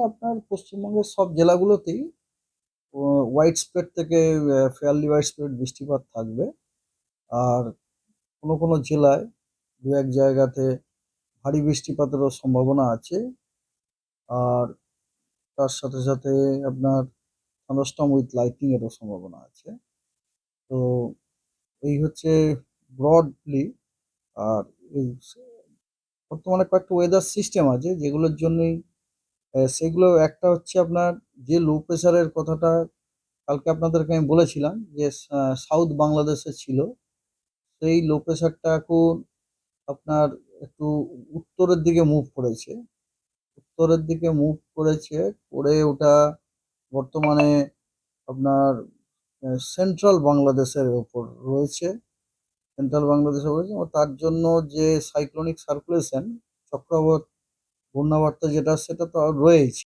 আপনার পশ্চিমবঙ্গের সব জেলাগুলোতেই হোয়াইট স্প্রেড থেকে ফেয়ারলি হোয়াইট স্প্রেড বৃষ্টিপাত থাকবে। আর কোনো কোনো জেলায় দু এক জায়গাতে ভারী বৃষ্টিপাতেরও সম্ভাবনা আছে। আর তার সাথে সাথে আপনার থান্ডারস্টর্ম উইথ লাইটনিং এরও সম্ভাবনা আছে। তো এই হচ্ছে ব্রডলি। আর এই বর্তমানে কয়েকটা ওয়েদার সিস্টেম আছে যেগুলোর জন্যই সেগুলো একটা হচ্ছে আপনার যে লো প্রেশারের কথাটা কালকে আপনাদেরকে আমি বলেছিলাম যে সাউথ বাংলাদেশে ছিল। সেই লো প্রেশারটা এখন আপনার একটু উত্তরের দিকে মুভ করেছে। উত্তরের দিকে মুভ করেছে করে ওটা বর্তমানে আপনার সেন্ট্রাল বাংলাদেশের ওপর রয়েছে। সেন্ট্রাল বাংলাদেশে রয়েছে ও তার জন্য যে সাইক্লোনিক সার্কুলেশন চক্রবাত ঘূর্ণাবর্ত যেটা সেটা তো রয়েছে।